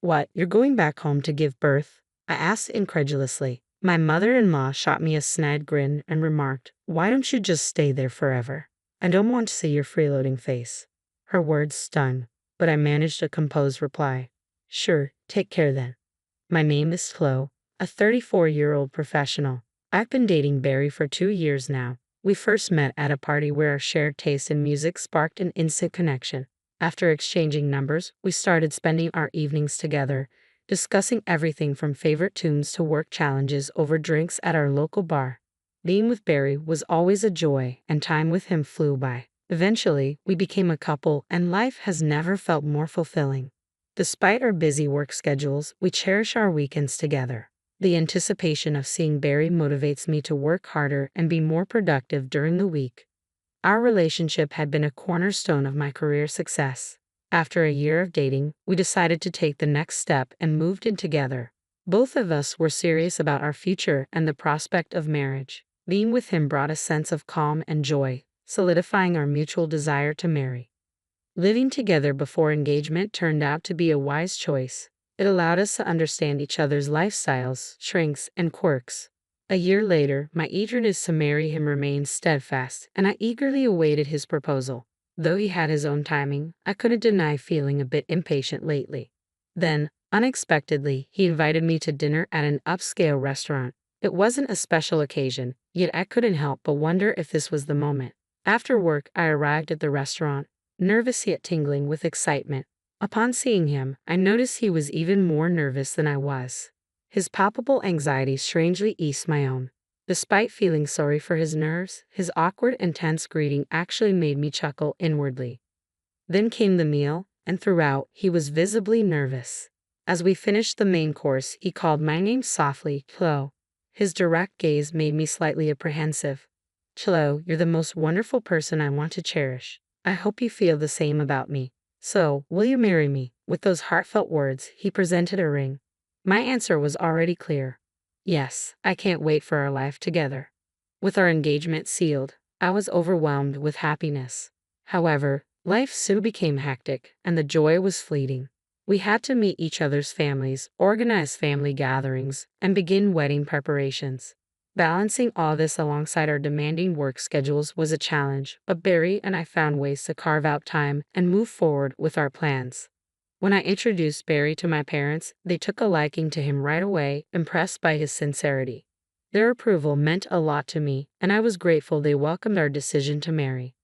What, you're going back home to give birth? I asked incredulously. My mother-in-law shot me a snide grin and remarked, "Why don't you just stay there forever? I don't want to see your freeloading face." Her words stung, but I managed a composed reply. "Sure, take care then." My name is Flo, a 34-year-old professional. I've been dating Barry for 2 years now. We first met at a party where our shared taste in music sparked an instant connection. After exchanging numbers, we started spending our evenings together, discussing everything from favorite tunes to work challenges over drinks at our local bar. Being with Barry was always a joy, and time with him flew by. Eventually, we became a couple, and life has never felt more fulfilling. Despite our busy work schedules, we cherish our weekends together. The anticipation of seeing Barry motivates me to work harder and be more productive during the week. Our relationship had been a cornerstone of my career success. After a year of dating, we decided to take the next step and moved in together. Both of us were serious about our future and the prospect of marriage. Being with him brought a sense of calm and joy, solidifying our mutual desire to marry. Living together before engagement turned out to be a wise choice. It allowed us to understand each other's lifestyles, strengths, and quirks. A year later, my eagerness to marry him remained steadfast, and I eagerly awaited his proposal. Though he had his own timing, I couldn't deny feeling a bit impatient lately. Then, unexpectedly, he invited me to dinner at an upscale restaurant. It wasn't a special occasion, yet I couldn't help but wonder if this was the moment. After work, I arrived at the restaurant, nervous yet tingling with excitement. Upon seeing him, I noticed he was even more nervous than I was. His palpable anxiety strangely eased my own. Despite feeling sorry for his nerves, his awkward and tense greeting actually made me chuckle inwardly. Then came the meal, and throughout, he was visibly nervous. As we finished the main course, he called my name softly, Chloe. His direct gaze made me slightly apprehensive. "Chloe, you're the most wonderful person I want to cherish. I hope you feel the same about me. So, will you marry me?" With those heartfelt words, he presented a ring. My answer was already clear. Yes, I can't wait for our life together. With our engagement sealed, I was overwhelmed with happiness. However, life soon became hectic, and the joy was fleeting. We had to meet each other's families, organize family gatherings, and begin wedding preparations. Balancing all this alongside our demanding work schedules was a challenge, but Barry and I found ways to carve out time and move forward with our plans. When I introduced Barry to my parents, they took a liking to him right away, impressed by his sincerity. Their approval meant a lot to me, and I was grateful they welcomed our decision to marry.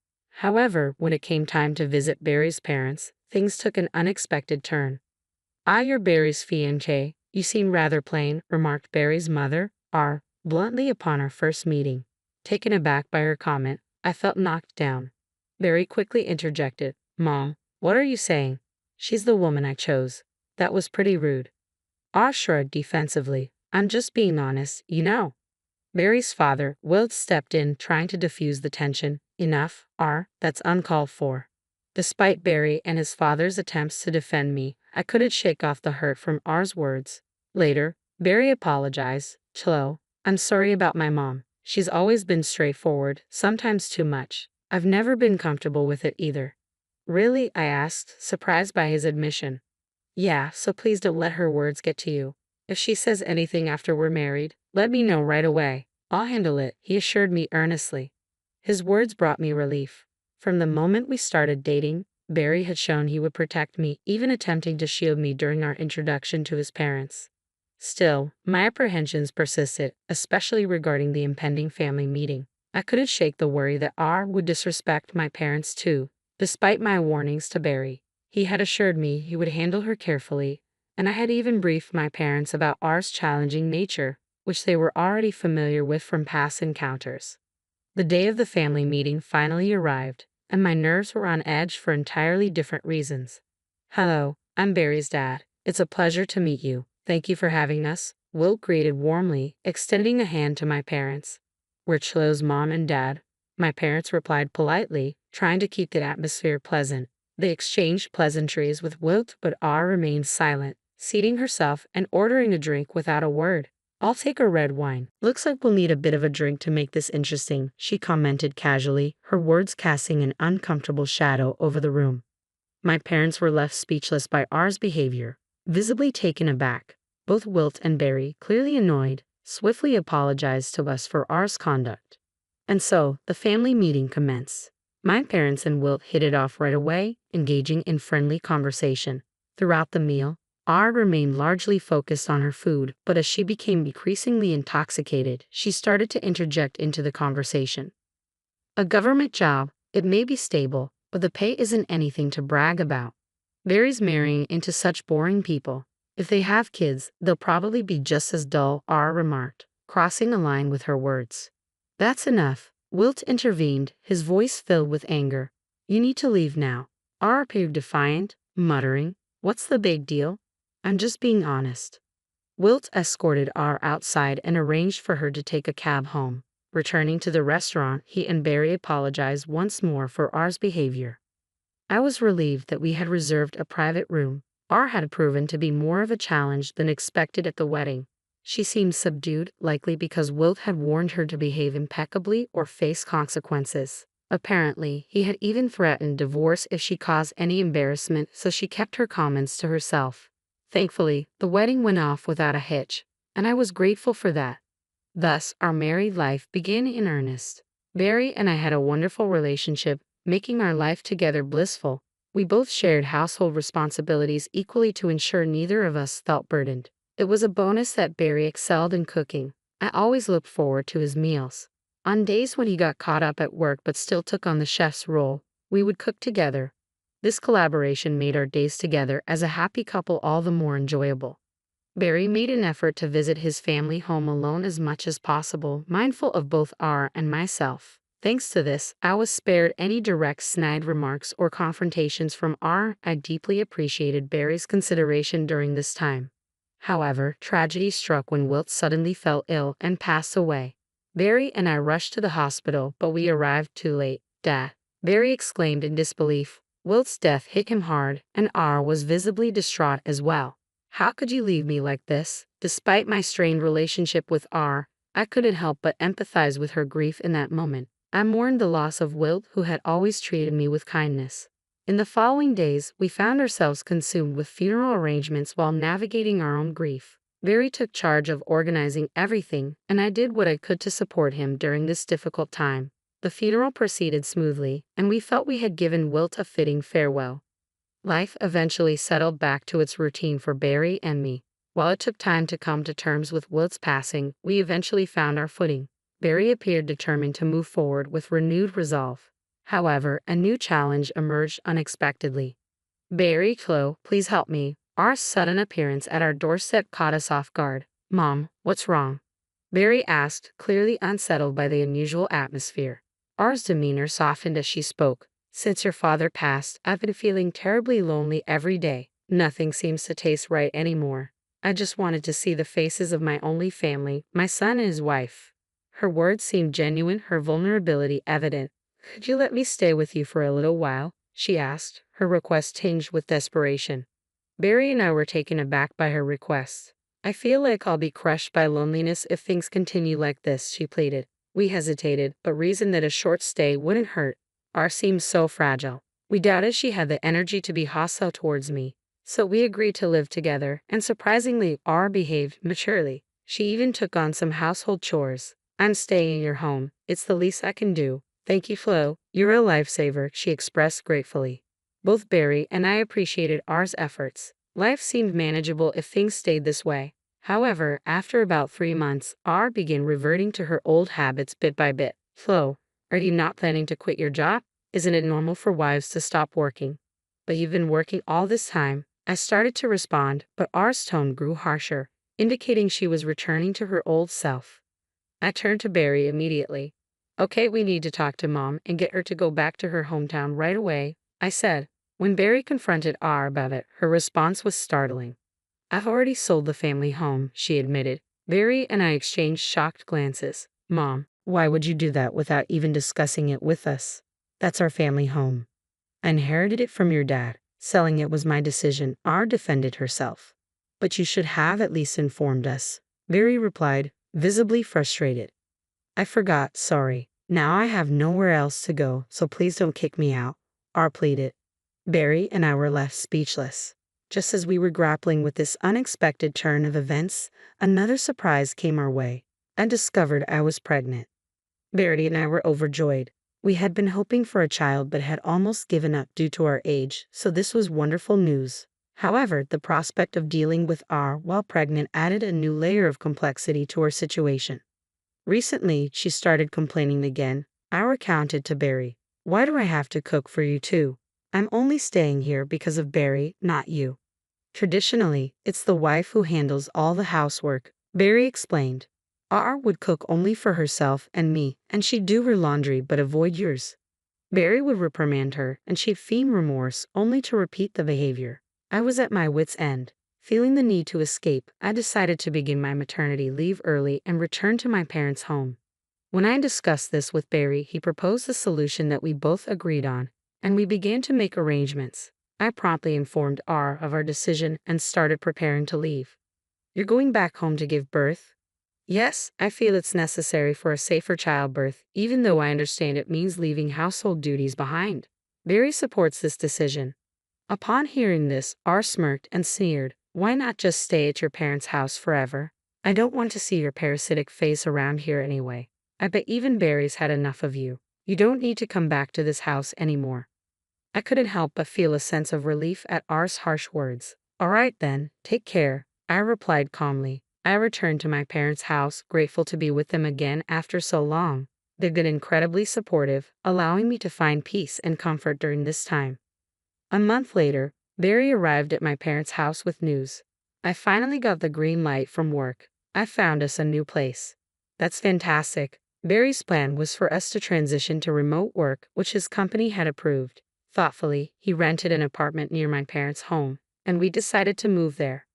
However, when it came time to visit Barry's parents, things took an unexpected turn. "You're Barry's fiancé. You seem rather plain," remarked Barry's mother, R, bluntly upon our first meeting. Taken aback by her comment, I felt knocked down. Barry quickly interjected, "Mom, what are you saying? She's the woman I chose." That was pretty rude. R shrugged defensively. "I'm just being honest, you know." Barry's father, Will, stepped in, trying to diffuse the tension. "Enough, R, that's uncalled for." Despite Barry and his father's attempts to defend me, I couldn't shake off the hurt from R's words. Later, Barry apologized. "Chloe, I'm sorry about my mom. She's always been straightforward, sometimes too much. I've never been comfortable with it either." "Really?" I asked, surprised by his admission. "Yeah, so please don't let her words get to you. If she says anything after we're married, let me know right away. I'll handle it," he assured me earnestly. His words brought me relief. From the moment we started dating, Barry had shown he would protect me, even attempting to shield me during our introduction to his parents. Still, my apprehensions persisted, especially regarding the impending family meeting. I couldn't shake the worry that R would disrespect my parents too. Despite my warnings to Barry, he had assured me he would handle her carefully, and I had even briefed my parents about R's challenging nature, which they were already familiar with from past encounters. The day of the family meeting finally arrived, and my nerves were on edge for entirely different reasons. "Hello, I'm Barry's dad. It's a pleasure to meet you. Thank you for having us," Will greeted warmly, extending a hand to my parents. "We're Chloe's mom and dad." My parents replied politely, trying to keep the atmosphere pleasant. They exchanged pleasantries with Will, but R remained silent, seating herself and ordering a drink without a word. "I'll take a red wine. Looks like we'll need a bit of a drink to make this interesting," she commented casually, her words casting an uncomfortable shadow over the room. My parents were left speechless by R's behavior. Visibly taken aback, both Wilt and Barry, clearly annoyed, swiftly apologized to us for our conduct. And so, the family meeting commenced. My parents and Wilt hit it off right away, engaging in friendly conversation. Throughout the meal, R remained largely focused on her food, but as she became increasingly intoxicated, she started to interject into the conversation. A government job, it may be stable, but the pay isn't anything to brag about. Barry's marrying into such boring people. If they have kids, they'll probably be just as dull, R remarked, crossing a line with her words. That's enough, Wilt intervened, his voice filled with anger. You need to leave now. R appeared defiant, muttering, What's the big deal? I'm just being honest. Wilt escorted R outside and arranged for her to take a cab home. Returning to the restaurant, he and Barry apologized once more for R's behavior. I was relieved that we had reserved a private room. R had proven to be more of a challenge than expected at the wedding. She seemed subdued, likely because Wilt had warned her to behave impeccably or face consequences. Apparently, he had even threatened divorce if she caused any embarrassment, so she kept her comments to herself. Thankfully, the wedding went off without a hitch, and I was grateful for that. Thus, our married life began in earnest. Barry and I had a wonderful relationship, making our life together blissful. We both shared household responsibilities equally to ensure neither of us felt burdened. It was a bonus that Barry excelled in cooking. I always looked forward to his meals. On days when he got caught up at work but still took on the chef's role, we would cook together. This collaboration made our days together as a happy couple all the more enjoyable. Barry made an effort to visit his family home alone as much as possible, mindful of both R and myself. Thanks to this, I was spared any direct snide remarks or confrontations from R. I deeply appreciated Barry's consideration during this time. However, tragedy struck when Wilt suddenly fell ill and passed away. Barry and I rushed to the hospital, but we arrived too late. Dad, Barry exclaimed in disbelief. Wilt's death hit him hard, and R was visibly distraught as well. How could you leave me like this? Despite my strained relationship with R, I couldn't help but empathize with her grief in that moment. I mourned the loss of Wilt, who had always treated me with kindness. In the following days, we found ourselves consumed with funeral arrangements while navigating our own grief. Barry took charge of organizing everything, and I did what I could to support him during this difficult time. The funeral proceeded smoothly, and we felt we had given Wilt a fitting farewell. Life eventually settled back to its routine for Barry and me. While it took time to come to terms with Wilt's passing, we eventually found our footing. Barry appeared determined to move forward with renewed resolve. However, a new challenge emerged unexpectedly. Barry, Chloe, please help me. Our sudden appearance at our doorstep caught us off guard. Mom, what's wrong? Barry asked, clearly unsettled by the unusual atmosphere. R's demeanor softened as she spoke. Since your father passed, I've been feeling terribly lonely every day. Nothing seems to taste right anymore. I just wanted to see the faces of my only family, my son and his wife. Her words seemed genuine, her vulnerability evident. Could you let me stay with you for a little while? She asked, her request tinged with desperation. Barry and I were taken aback by her request. I feel like I'll be crushed by loneliness if things continue like this, she pleaded. We hesitated, but reasoned that a short stay wouldn't hurt. R seemed so fragile. We doubted she had the energy to be hostile towards me. So we agreed to live together, and surprisingly, R behaved maturely. She even took on some household chores. I'm staying in your home. It's the least I can do. Thank you, Flo. You're a lifesaver, she expressed gratefully. Both Barry and I appreciated R's efforts. Life seemed manageable if things stayed this way. However, after about 3 months, R began reverting to her old habits bit by bit. Flo, are you not planning to quit your job? Isn't it normal for wives to stop working? But you've been working all this time. I started to respond, but R's tone grew harsher, indicating she was returning to her old self. I turned to Barry immediately. Okay, we need to talk to Mom and get her to go back to her hometown right away, I said. When Barry confronted R about it, her response was startling. I've already sold the family home, she admitted. Barry and I exchanged shocked glances. Mom, why would you do that without even discussing it with us? That's our family home. I inherited it from your dad. Selling it was my decision, R defended herself. But you should have at least informed us, Barry replied, visibly frustrated. I forgot, sorry. Now I have nowhere else to go, so please don't kick me out, R pleaded. Barry and I were left speechless. Just as we were grappling with this unexpected turn of events, another surprise came our way. I discovered I was pregnant. Verity and I were overjoyed. We had been hoping for a child but had almost given up due to our age, so this was wonderful news. However, the prospect of dealing with R while pregnant added a new layer of complexity to our situation. Recently, she started complaining again. I recounted to Barry. Why do I have to cook for you too? I'm only staying here because of Barry, not you. Traditionally, it's the wife who handles all the housework, Barry explained. R would cook only for herself and me, and she'd do her laundry but avoid yours. Barry would reprimand her, and she'd feign remorse only to repeat the behavior. I was at my wits' end. Feeling the need to escape, I decided to begin my maternity leave early and return to my parents' home. When I discussed this with Barry, he proposed a solution that we both agreed on, and we began to make arrangements. I promptly informed R of our decision and started preparing to leave. You're going back home to give birth? Yes, I feel it's necessary for a safer childbirth, even though I understand it means leaving household duties behind. Barry supports this decision. Upon hearing this, R smirked and sneered. Why not just stay at your parents' house forever? I don't want to see your parasitic face around here anyway. I bet even Barry's had enough of you. You don't need to come back to this house anymore. I couldn't help but feel a sense of relief at R's harsh words. All right then, take care, I replied calmly. I returned to my parents' house, grateful to be with them again after so long. They've been incredibly supportive, allowing me to find peace and comfort during this time. A month later, Barry arrived at my parents' house with news. I finally got the green light from work. I found us a new place. That's fantastic. Barry's plan was for us to transition to remote work, which his company had approved. Thoughtfully, he rented an apartment near my parents' home, and we decided to move there.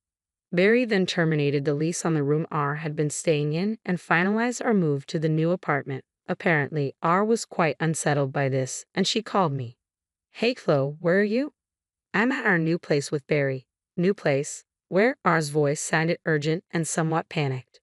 Barry then terminated the lease on the room R had been staying in and finalized our move to the new apartment. Apparently, R was quite unsettled by this, and she called me. Hey Chloe, where are you? I'm at our new place with Barry. New place? Where? R's voice sounded urgent and somewhat panicked.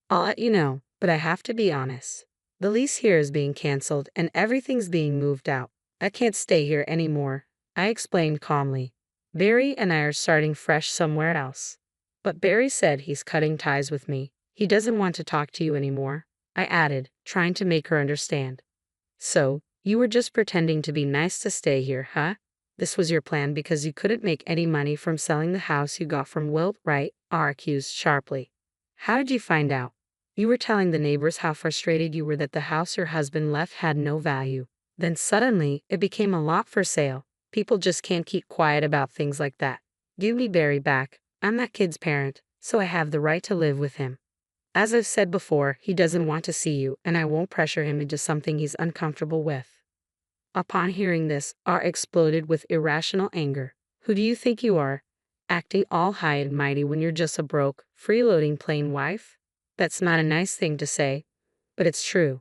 I'll let you know, but I have to be honest. The lease here is being canceled and everything's being moved out. I can't stay here anymore, I explained calmly. Barry and I are starting fresh somewhere else. But Barry said he's cutting ties with me. He doesn't want to talk to you anymore, I added, trying to make her understand. So, you were just pretending to be nice to stay here, huh? This was your plan because you couldn't make any money from selling the house you got from Wilt, right? R accused sharply. How did you find out? You were telling the neighbors how frustrated you were that the house your husband left had no value. Then suddenly, it became a lot for sale. People just can't keep quiet about things like that. Give me Barry back. I'm that kid's parent, so I have the right to live with him. As I've said before, he doesn't want to see you, and I won't pressure him into something he's uncomfortable with. Upon hearing this, R exploded with irrational anger. Who do you think you are? Acting all high and mighty when you're just a broke, freeloading plain wife? That's not a nice thing to say, but it's true.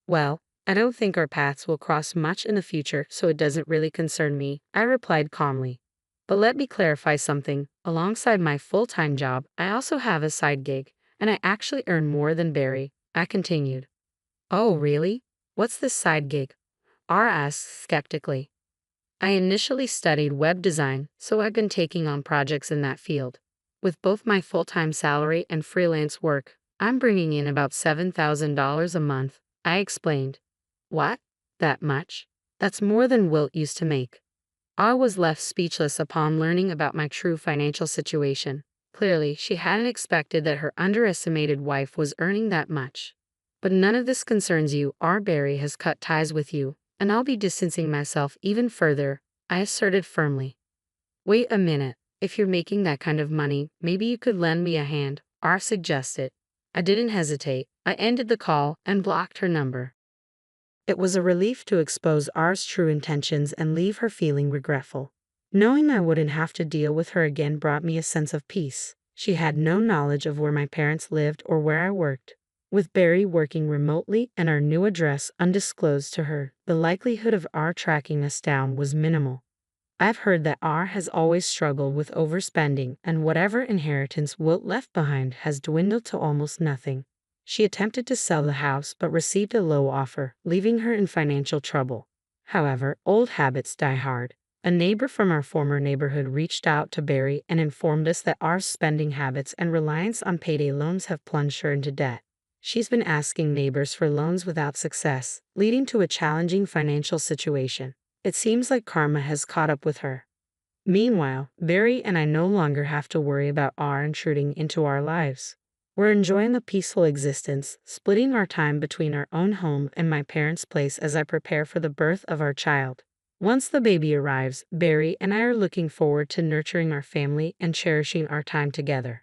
Well, I don't think our paths will cross much in the future, so it doesn't really concern me, I replied calmly. But let me clarify something. Alongside my full-time job, I also have a side gig, and I actually earn more than Barry, I continued. Oh, really? What's this side gig? R asked skeptically. I initially studied web design, so I've been taking on projects in that field. With both my full-time salary and freelance work, I'm bringing in about $7,000 a month, I explained. What? That much? That's more than Wilt used to make. I was left speechless upon learning about my true financial situation. Clearly, she hadn't expected that her underestimated wife was earning that much. But none of this concerns you. R. Barry has cut ties with you, and I'll be distancing myself even further, I asserted firmly. Wait a minute, if you're making that kind of money, maybe you could lend me a hand, R suggested. I didn't hesitate. I ended the call and blocked her number. It was a relief to expose R's true intentions and leave her feeling regretful. Knowing I wouldn't have to deal with her again brought me a sense of peace. She had no knowledge of where my parents lived or where I worked. With Barry working remotely and our new address undisclosed to her, the likelihood of R tracking us down was minimal. I've heard that R has always struggled with overspending, and whatever inheritance Wilt left behind has dwindled to almost nothing. She attempted to sell the house but received a low offer, leaving her in financial trouble. However, old habits die hard. A neighbor from our former neighborhood reached out to Barry and informed us that our spending habits and reliance on payday loans have plunged her into debt. She's been asking neighbors for loans without success, leading to a challenging financial situation. It seems like karma has caught up with her. Meanwhile, Barry and I no longer have to worry about R intruding into our lives. We're enjoying a peaceful existence, splitting our time between our own home and my parents' place as I prepare for the birth of our child. Once the baby arrives, Barry and I are looking forward to nurturing our family and cherishing our time together.